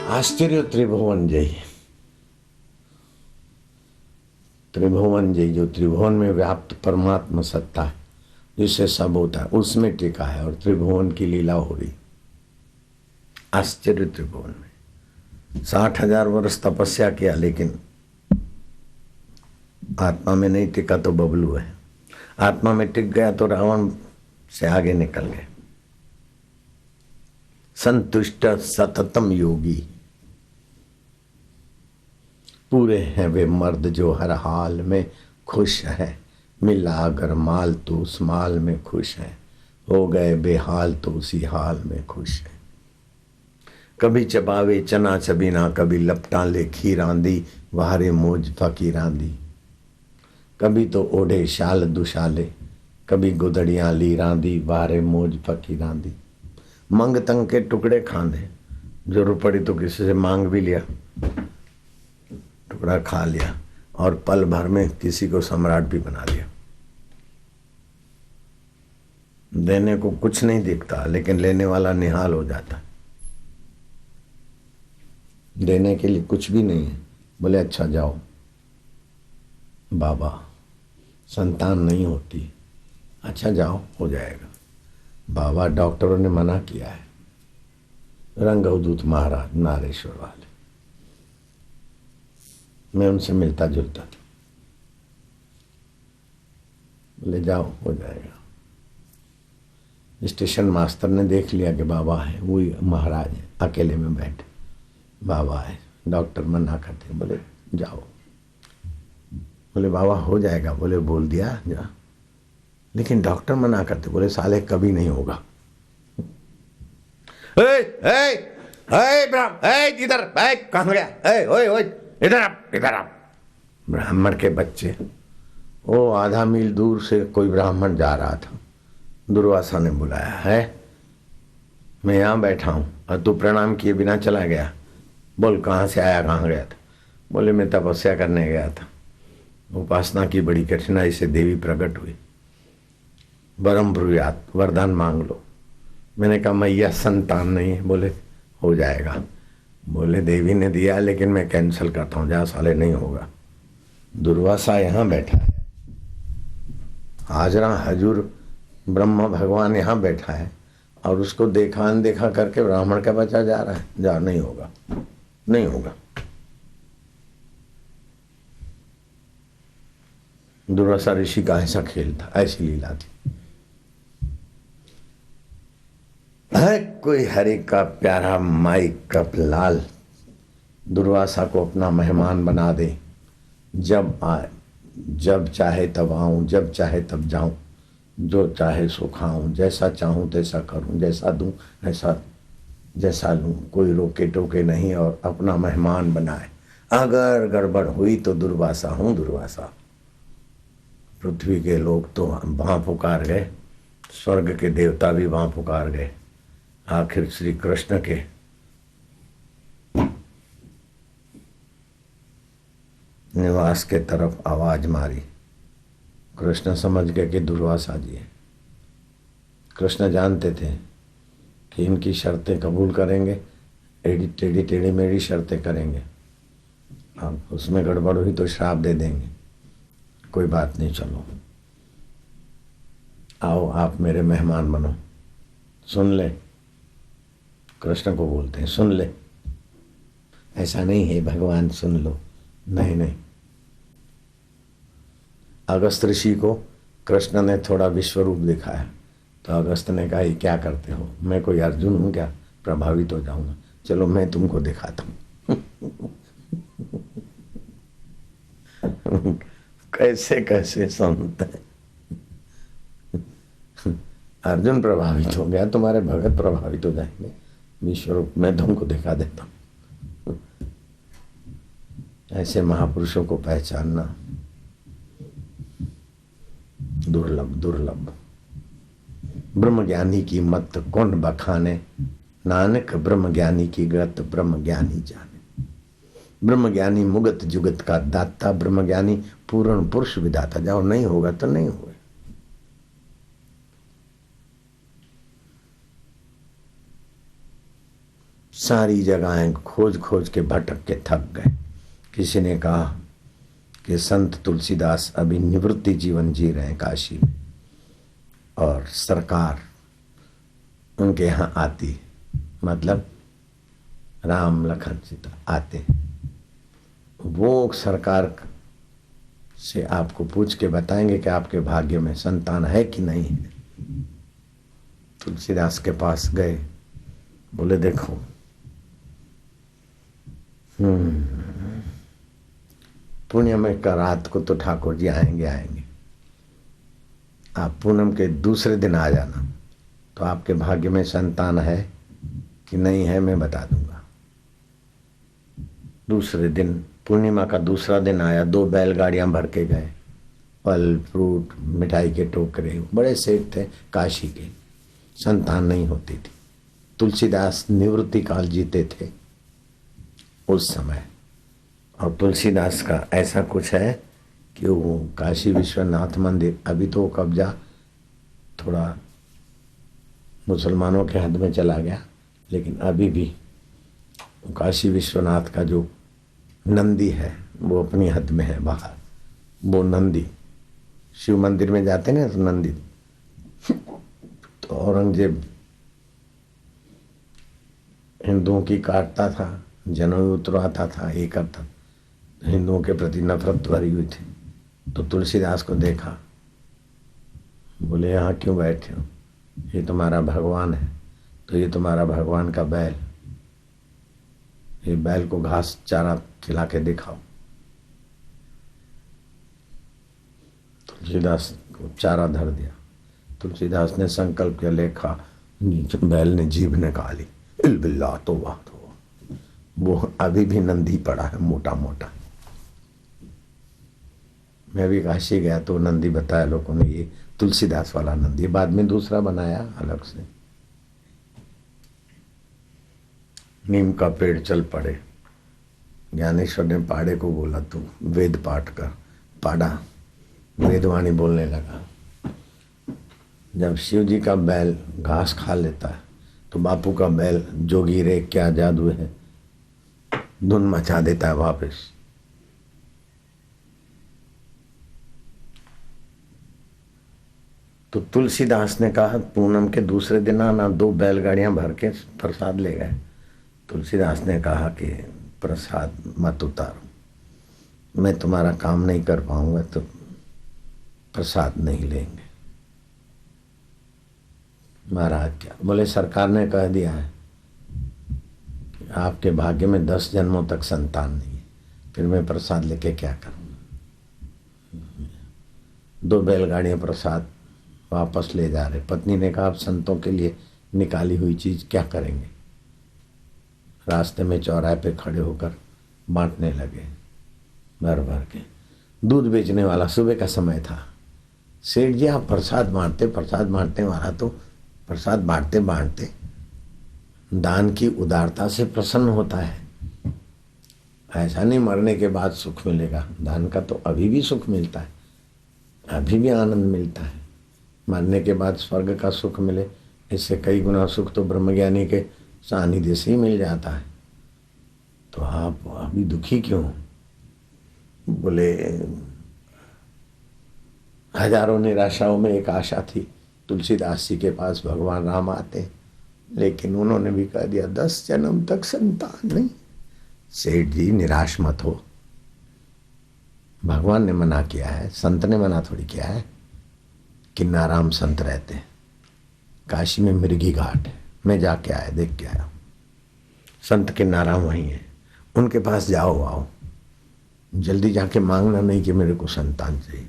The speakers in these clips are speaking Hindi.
आश्चर्य त्रिभुवन जय। त्रिभुवन जय जो त्रिभुवन में व्याप्त परमात्मा सत्ता है, जिससे सब होता है, उसमें टिका है और त्रिभुवन की लीला हो रही। आश्चर्य त्रिभुवन में 60,000 वर्ष तपस्या किया, लेकिन आत्मा में नहीं टिका तो बबलू है। आत्मा में टिक गया तो रावण से आगे निकल गए। संतुष्ट सततम योगी पूरे हैं वे मर्द जो हर हाल में खुश है। मिला अगर माल तो उस माल में खुश है, हो गए बेहाल तो उसी हाल में खुश है। कभी चबावे चना चबीना, कभी लपटा ले खीरांदी, वारे मौज फकीरांदी। कभी तो ओढ़े शाल दुशाले, कभी गुदड़ियां लीरांदी, वारे मौज फकीरांदी। मंग तंग के टुकड़े खांदे, जरूर पड़ी तो किसी से मांग भी लिया, टुकड़ा खा लिया, और पल भर में किसी को सम्राट भी बना लिया। देने को कुछ नहीं दिखता, लेकिन लेने वाला निहाल हो जाता। देने के लिए कुछ भी नहीं है, बोले अच्छा जाओ बाबा, संतान नहीं होती, अच्छा जाओ हो जाएगा। बाबा डॉक्टरों ने मना किया है। रंग अवधूत महाराज नारेश्वर वाले, मैं उनसे मिलता जुलता था, बोले जाओ हो जाएगा। स्टेशन मास्टर ने देख लिया कि बाबा है, वही महाराज है, अकेले में बैठे, बाबा है, डॉक्टर मना करते, बोले जाओ। बोले बाबा हो जाएगा, बोले बोल दिया जा, लेकिन डॉक्टर मना करते, बोले साले कभी नहीं होगा। इधर कहाँ गया, इधर आप। ब्राह्मण के बच्चे, वो आधा मील दूर से कोई ब्राह्मण जा रहा था, दुर्वासा ने बुलाया है, मैं यहाँ बैठा हूँ और तू प्रणाम किए बिना चला गया। बोल कहाँ से आया, कहाँ गया था? बोले मैं तपस्या करने गया था, उपासना की बड़ी कठिनाई से देवी प्रकट हुई, वरम ब्रूयात, वरदान मांग लो। मैंने कहा मैया संतान नहीं है। बोले हो जाएगा। बोले देवी ने दिया, लेकिन मैं कैंसिल करता हूँ, जा साले नहीं होगा। दुर्वासा यहाँ बैठा है, हाजरा हजूर ब्रह्मा भगवान यहाँ बैठा है, और उसको देखा अनदेखा करके ब्राह्मण का बच्चा जा रहा है, जा नहीं होगा, नहीं होगा। दुर्वासा ऋषि का ऐसा खेल था, ऐसी लीला थी। है कोई हरि का प्यारा माई कप लाल, दुर्वासा को अपना मेहमान बना दे, जब आए जब चाहे तब आऊं, जब चाहे तब जाऊं, जो चाहे सो खाऊं, जैसा चाहूं तैसा करूं, जैसा दूं ऐसा जैसा लूं, कोई रोके टोके नहीं, और अपना मेहमान बनाए। अगर गड़बड़ हुई तो दुर्वासा हूं दुर्वासा। पृथ्वी के लोग तो वहां पुकार गए, स्वर्ग के देवता भी वहां पुकार गए। आखिर श्री कृष्ण के निवास के तरफ आवाज मारी, कृष्ण समझ गए कि दुर्वासा जी है। कृष्ण जानते थे कि इनकी शर्तें कबूल करेंगे, टेढ़ी टेढ़ी मेढ़ी शर्तें करेंगे, अब उसमें गड़बड़ हुई तो श्राप दे देंगे। कोई बात नहीं, चलो आओ आप मेरे मेहमान बनो, सुन ले। कृष्ण को बोलते हैं सुन ले। ऐसा नहीं है भगवान सुन लो, नहीं नहीं। अगस्त ऋषि को कृष्ण ने थोड़ा विश्व रूप दिखाया, तो अगस्त ने कहा ये क्या करते हो, मैं कोई अर्जुन हूं क्या, प्रभावित हो जाऊंगा, चलो मैं तुमको दिखाता हूं। कैसे कैसे संत है। अर्जुन प्रभावित हो गया, तुम्हारे भगत प्रभावित हो जाएंगे। विश्व रूप मैं तुमको दिखा देता हूं। ऐसे महापुरुषों को पहचानना दुर्लभ दुर्लभ। ब्रह्मज्ञानी की मत कौन बखाने, नानक ब्रह्मज्ञानी की गत ब्रह्मज्ञानी जाने। ब्रह्मज्ञानी मुगत जुगत का दाता, ब्रह्मज्ञानी पूर्ण पुरुष विधाता। जाओ नहीं होगा तो नहीं होगा। सारी जगहें खोज खोज के भटक के थक गए। किसी ने कहा कि संत तुलसीदास अभी निवृत्ति जीवन जी रहे हैं काशी में, और सरकार उनके यहाँ आती, मतलब राम लखन सीता आते, वो सरकार से आपको पूछ के बताएंगे कि आपके भाग्य में संतान है कि नहीं है। तुलसीदास के पास गए, बोले देखो पुण्य में का रात को तो ठाकुर जी आएंगे, आप पूनम के दूसरे दिन आ जाना, तो आपके भाग्य में संतान है कि नहीं है मैं बता दूंगा। दूसरे दिन पूर्णिमा का दूसरा दिन आया, 2 बैलगाड़ियां भर के गए, फल फ्रूट मिठाई के टोकरे, बड़े सेठ थे काशी के, संतान नहीं होती थी। तुलसीदास निवृत्ति काल जीते थे उस समय, और तुलसीदास का ऐसा कुछ है कि वो काशी विश्वनाथ मंदिर, अभी तो कब्जा थोड़ा मुसलमानों के हद में चला गया, लेकिन अभी भी काशी विश्वनाथ का जो नंदी है वो अपनी हद में है बाहर। वो नंदी शिव मंदिर में जाते ना, तो नंदी, तो औरंगजेब हिंदुओं की काटता था, जनोई उतरवाता था, ये करता, हिंदुओं के प्रति नफरत भरी हुई थी। तो तुलसीदास को देखा, बोले यहाँ क्यों बैठे हो, ये तुम्हारा भगवान है, तो ये तुम्हारा भगवान का बैल, ये बैल को घास चारा खिला के दिखाओ। तुलसीदास को चारा धर दिया, तुलसीदास ने संकल्प किया, लेखा बैल ने जीभ निकाली, इल्बिल्ला तो वाह, वो अभी भी नंदी पड़ा है मोटा मोटा। मैं भी काशी गया तो नंदी बताया लोगों ने, ये तुलसीदास वाला नंदी, बाद में दूसरा बनाया अलग से। नीम का पेड़ चल पड़े, ज्ञानेश्वर ने पाड़े को बोला तू वेद पाठ कर, पाड़ा वेदवाणी बोलने लगा। जब शिव जी का बैल घास खा लेता है तो बापू का बैल जोगी रे क्या जादू है, धुन मचा देता है वापस। तो तुलसीदास ने कहा पूनम के दूसरे दिन आना, 2 बैलगाड़ियां भर के प्रसाद ले गए। तुलसीदास ने कहा कि प्रसाद मत उतारो, मैं तुम्हारा काम नहीं कर पाऊंगा, तो प्रसाद नहीं लेंगे। महाराज क्या बोले, सरकार ने कह दिया है कि आपके भाग्य में 10 जन्मों तक संतान नहीं है, फिर मैं प्रसाद लेके क्या करूंगा। 2 बैलगाड़ियां प्रसाद वापस ले जा रहे। पत्नी ने कहा आप संतों के लिए निकाली हुई चीज क्या करेंगे। रास्ते में चौराहे पे खड़े होकर बांटने लगे भर भर के। दूध बेचने वाला, सुबह का समय था, सेठ जी आप प्रसाद बांटते, प्रसाद बांटने वाला तो प्रसाद बांटते बांटते दान की उदारता से प्रसन्न होता है। ऐसा नहीं मरने के बाद सुख मिलेगा, दान का तो अभी भी सुख मिलता है, अभी भी आनंद मिलता है। मरने के बाद स्वर्ग का सुख मिले, इससे कई गुना सुख तो ब्रह्मज्ञानी के सानिध्य से ही मिल जाता है। तो आप अभी दुखी क्यों? बोले हजारों निराशाओं में एक आशा थी, तुलसीदास जी के पास भगवान राम आते, लेकिन उन्होंने भी कह दिया 10 जन्म तक संतान नहीं। सेठ जी निराश मत हो, भगवान ने मना किया है, संत ने मना थोड़ी किया है। किन्नाराम संत रहते हैं काशी में, मृगी घाट है, मैं जाके आया, देख के आया। संत किन्नाराम वहीं है, उनके पास जाओ आओ, जल्दी जाके मांगना नहीं कि मेरे को संतान चाहिए।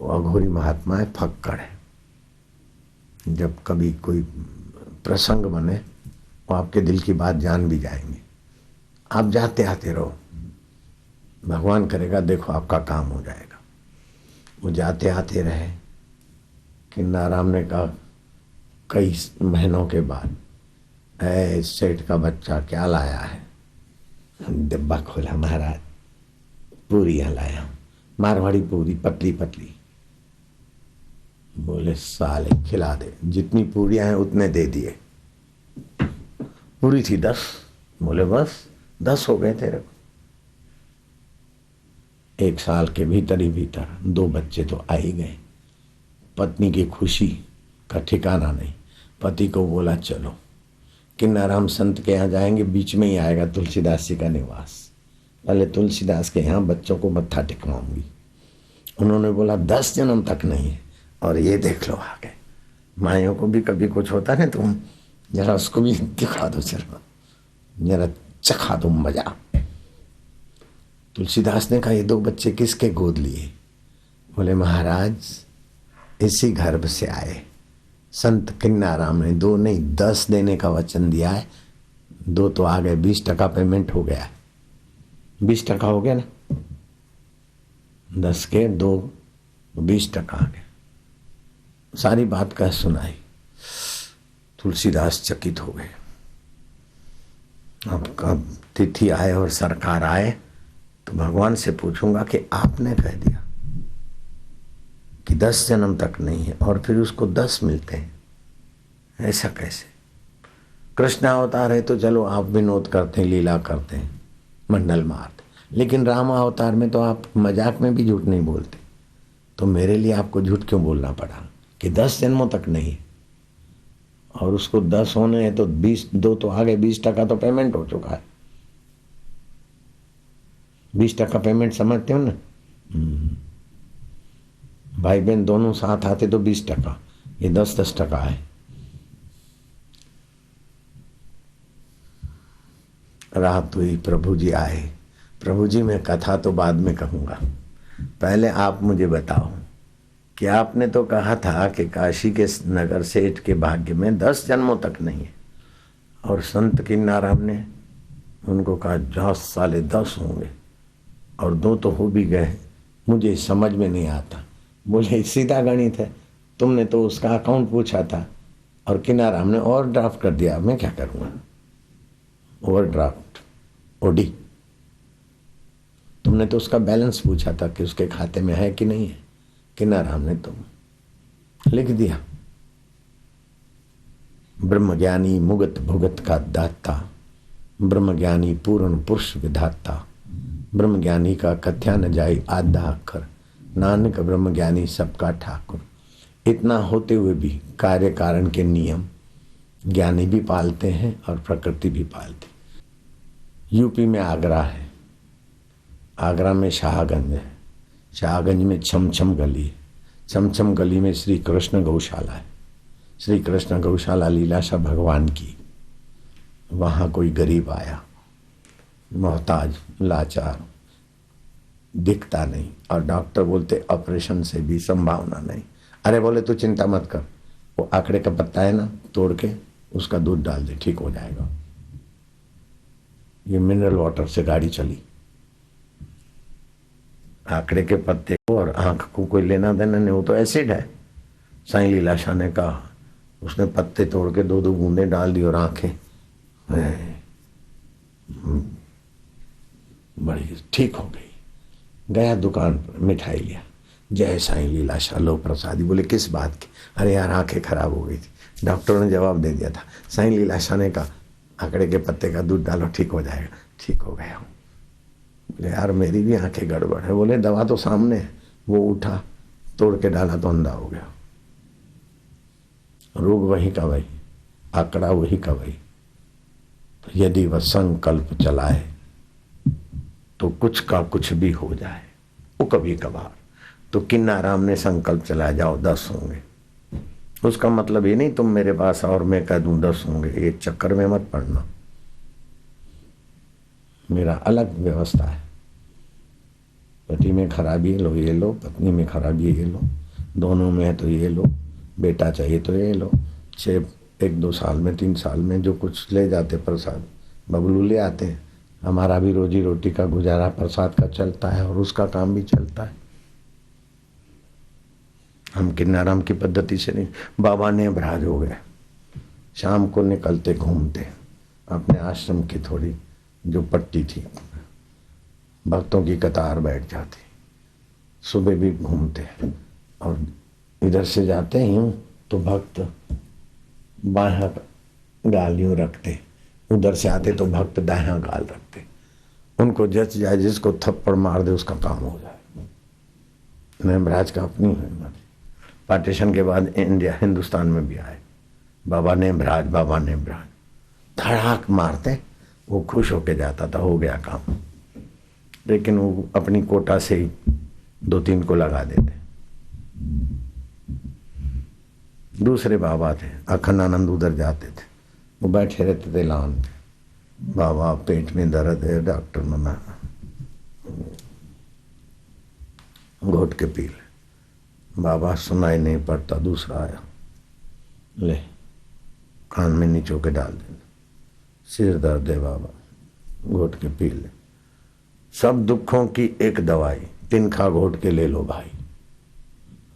वो अघोरी महात्मा है, फक्कड़ है, जब कभी कोई प्रसंग बने वो आपके दिल की बात जान भी जाएंगे। आप जाते आते रहो, भगवान करेगा देखो आपका काम हो जाएगा। वो जाते आते रहे। किन्नाराम ने कहा कई महीनों के बाद, ऐ सेठ का बच्चा क्या लाया है? डिब्बा खोला, महाराज पूरियां लाया, मारवाड़ी पूरी पतली पतली। बोले साले खिला दे, जितनी पूरियां हैं उतने दे दिए। पूरी थी 10। बोले बस 10 हो गए तेरे को। 1 साल के भीतर ही भीतर 2 बच्चे तो आ ही गए। पत्नी की खुशी का ठिकाना नहीं। पति को बोला चलो किन्नाराम संत के यहाँ जाएंगे, बीच में ही आएगा तुलसीदास जी का निवास, पहले तुलसीदास के यहाँ बच्चों को मत्था टिकवाऊंगी। उन्होंने बोला 10 जन्म तक नहीं है। और ये देख लो आ गए। माइयों को भी कभी कुछ होता है, तुम जरा उसको भी दिखा दो, जरा चखा दो मजा। तुलसीदास ने कहा ये 2 बच्चे किसके गोद लिए? बोले महाराज इसी गर्भ से आए। संत किन्नाराम ने 2 नहीं 10 देने का वचन दिया है। 2 तो आ गए, 20% पेमेंट हो गया। 20% हो गया ना, 10 के 2 20% आ गए। सारी बात कह सुनाई। तुलसीदास चकित हो गए। अब कब तिथि आए और सरकार आए तो भगवान से पूछूंगा कि आपने कह दिया कि 10 जन्म तक नहीं है और फिर उसको 10 मिलते हैं, ऐसा कैसे? कृष्ण अवतार है तो चलो आप विनोद करते हैं, लीला करते हैं, मंडल मारते, लेकिन राम अवतार में तो आप मजाक में भी झूठ नहीं बोलते। तो मेरे लिए आपको झूठ क्यों बोलना पड़ा कि 10 जन्मों तक नहीं, और उसको 10 होने हैं तो 2 तो आगे 20% तो पेमेंट हो चुका है। 20% पेमेंट समझते हो ना? भाई बहन दोनों साथ आते तो 20%, ये 10% है। रात हुई, प्रभु जी आए। प्रभु जी मैं कथा तो बाद में कहूँगा, पहले आप मुझे बताओ कि आपने तो कहा था कि काशी के नगर सेठ के भाग्य में 10 जन्मों तक नहीं है, और संत किन्नाराम ने उनको कहा 10 साले 10 होंगे और 2 तो हो भी गए। मुझे समझ में नहीं आता। बोले सीधा गणित है, तुमने तो उसका अकाउंट पूछा था और किन्नाराम ने ओवर ड्राफ्ट कर दिया, मैं क्या करूँगा? ओवर ड्राफ्ट ओडी, तुमने तो उसका बैलेंस पूछा था कि उसके खाते में है कि नहीं है। किन्नाराम ने तो लिख दिया। ब्रह्मज्ञानी मुगत भुगत का दाता, ब्रह्मज्ञानी पूर्ण पुरुष विधाता, ब्रह्मज्ञानी का कथ्या न जाए आधा अक्षर, नानक ब्रह्मज्ञानी सबका ठाकुर। इतना होते हुए भी कार्य कारण के नियम ज्ञानी भी पालते हैं और प्रकृति भी पालती। यूपी में आगरा है, आगरा में शाहगंज है, शाहगंज में छमछम गली है, छमछम गली में श्री कृष्ण गौशाला है। श्री कृष्ण गौशाला लीलाशाह भगवान की। वहाँ कोई गरीब आया, मोहताज, लाचार, दिखता नहीं, और डॉक्टर बोलते ऑपरेशन से भी संभावना नहीं। अरे बोले तू चिंता मत कर, वो आंकड़े का पत्ता है ना, तोड़ के उसका दूध डाल दे, ठीक हो जाएगा। ये मिनरल वाटर से गाड़ी चली। आंकड़े के पत्ते को और आंख को कोई लेना देना नहीं, वो तो एसिड है। साईं लीलाशाह ने कहा, उसने पत्ते तोड़ के 2-2 बूंदे डाल दी और आंखें बड़ी ठीक हो गई। गया दुकान पर, मिठाई लिया, जय साईं लीलाशाह लो प्रसादी। बोले किस बात की? अरे यार आंखें खराब हो गई थी। डॉक्टरों ने जवाब दे दिया था, साईं लीलाशाह ने कहा आंकड़े के पत्ते का दूध डालो ठीक हो जाएगा। ठीक हो गया हूँ। बोले यार मेरी भी आंखें गड़बड़ है। बोले दवा तो सामने है। वो उठा, तोड़ के डाला तो अंधा हो गया। रोग वही का वही, आंकड़ा वही का वही। तो यदि वह संकल्प चलाए तो कुछ का कुछ भी हो जाए। वो कभी कभार तो किन्नाराम ने संकल्प चलाया, जाओ 10 होंगे। उसका मतलब ये नहीं तुम मेरे पास और मैं कह दूं 10 होंगे, ये चक्कर में मत पड़ना। मेरा अलग व्यवस्था है। पति में खराबी है लो ये लो, पत्नी में खराबी है ये लो, दोनों में है तो ये लो, बेटा चाहिए तो ये लो। 1-2 साल में 3 साल में जो कुछ ले जाते प्रसाद, बबलू ले आते हैं। हमारा भी रोजी रोटी का गुजारा प्रसाद का चलता है और उसका काम भी चलता है। हम किन्नाराम की पद्धति से नहीं। बाबा ने भ्राज हो गए, शाम को निकलते घूमते अपने आश्रम की थोड़ी जो पट्टी थी, भक्तों की कतार बैठ जाती, सुबह भी घूमते और इधर से जाते ही तो भक्त बाहर गालियों रखते, उधर से आते तो भक्त दाहिना गाल रखते, उनको जच जाए, जिसको थप्पड़ मार दे उसका काम हो जाए। नेमराज का अपनी है। पार्टीशन के बाद इंडिया हिंदुस्तान में भी आए, बाबा नेमराज, बाबा नेमराज, धड़ाक मारते, वो खुश होके जाता था, हो गया काम। लेकिन वो अपनी कोटा से ही 2-3 को लगा देते। दूसरे बाबा थे अखंडानंद, उधर जाते थे, वो बैठे रहते थे लान पे, बाबा पेट में दर्द है, डॉक्टर मना, घोट के पी ले। बाबा सुनाई नहीं पड़ता, दूसरा आया, ले कान में नीचो के डाल देना, सिर दर्द है बाबा, घोट के पी ले। सब दुखों की एक दवाई, तिनखा घोट के ले लो भाई।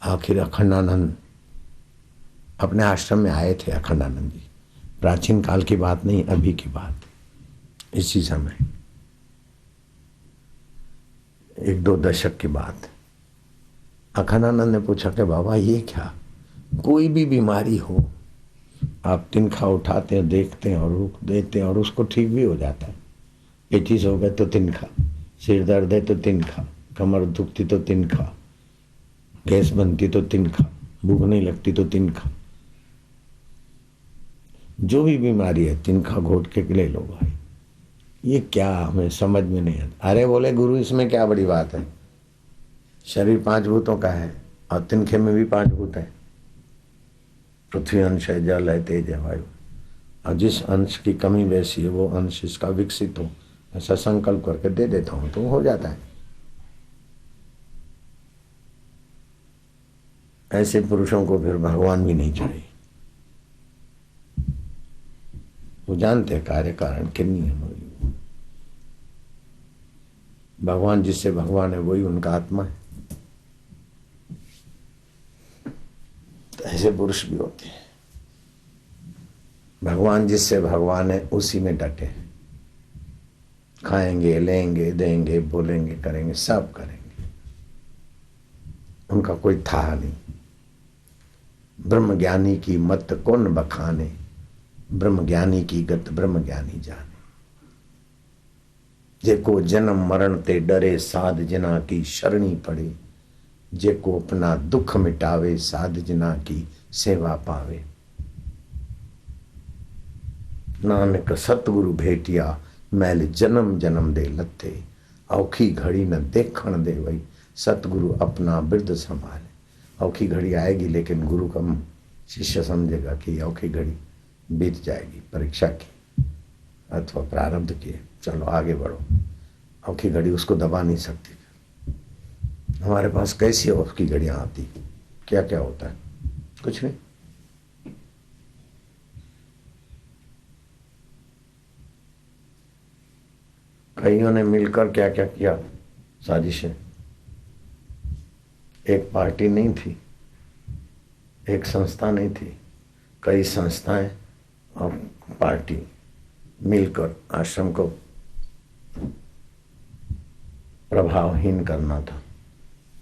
आखिर अखंडानंद अपने आश्रम में आए थे। अखंडानंद जी प्राचीन काल की बात नहीं, अभी की बात, इसी समय 1-2 दशक की बात। अखंडानंद ने पूछा कि बाबा ये क्या, कोई भी बीमारी हो आप तिनखा उठाते हैं, देखते हैं और रुक देते हैं और उसको ठीक भी हो जाता है। पेचिस हो गए तो तिनखा, सिर दर्द है तो तिनखा, कमर दुखती तो तिनखा, गैस बनती तो तिनखा, भूख नहीं लगती तो तिनखा, जो भी बीमारी है तिनखा घोट के ले लो भाई। ये क्या, हमें समझ में नहीं आता। अरे बोले गुरु इसमें क्या बड़ी बात है, शरीर 5 भूतों का है और तिनखे में भी 5 भूत है, पृथ्वी अंश है, जल है, तेज है, वायु। और जिस अंश की कमी वैसी है वो अंश इसका विकसित हो, ऐसा संकल्प करके दे देता हूं तो हो जाता है। ऐसे पुरुषों को फिर भगवान भी नहीं चाहिए, वो जानते कार्य कारण के नियम। भगवान जिससे भगवान है वही उनका आत्मा है। तो ऐसे पुरुष भी होते हैं। भगवान जिससे भगवान है उसी में डटे, खाएंगे, लेंगे, देंगे, बोलेंगे, करेंगे, सब करेंगे, उनका कोई था नहीं। ब्रह्म ज्ञानी की मत कौन बखाने, ब्रह्म ज्ञानी की गत ब्रह्म ज्ञानी जाने। जेको जन्म मरण ते डरे, साध जना की शरणी पड़े। जेको अपना दुख मिटावे, साध जना की सेवा पावे। नानक सतगुरु भेटिया, मैल जन्म जन्म दे लथे। औखी घड़ी न देखण दे वही, सतगुरु अपना बिरद संभाले। औखी घड़ी आएगी लेकिन गुरु का शिष्य समझेगा कि औखी घड़ी बीत जाएगी, परीक्षा की अथवा प्रारब्ध की, चलो आगे बढ़ो। औखी घड़ी उसको दबा नहीं सकती। हमारे पास कैसी औखी घड़ियां आती, क्या क्या होता है, कुछ नहीं। कईयों ने मिलकर क्या क्या किया, साजिशें। एक पार्टी नहीं थी, एक संस्था नहीं थी, कई संस्थाएं और पार्टी मिलकर आश्रम को प्रभावहीन करना था।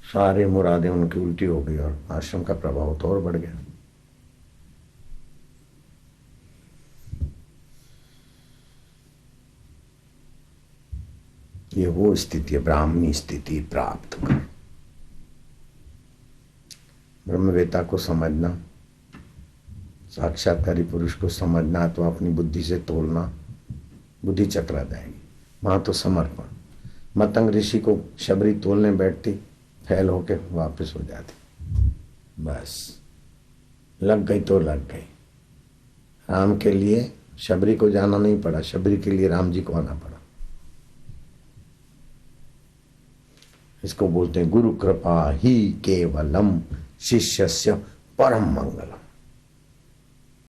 सारे मुरादें उनकी उल्टी हो गई और आश्रम का प्रभाव तो और बढ़ गया। ये वो स्थिति है, ब्राह्मणी स्थिति प्राप्त कर। ब्रह्मवेता को समझना, साक्षात्कारी पुरुष को समझना, तो अपनी बुद्धि से तोलना, बुद्धि चकरा जाएगी। वहां तो समर्पण। मतंग ऋषि को शबरी तोलने बैठती, फैल होके वापस हो जाती। बस लग गई तो लग गई। राम के लिए शबरी को जाना नहीं पड़ा, शबरी के लिए राम जी को आना पड़ा। इसको बोलते हैं गुरु कृपा ही केवलम शिष्यस्य परम मंगलम।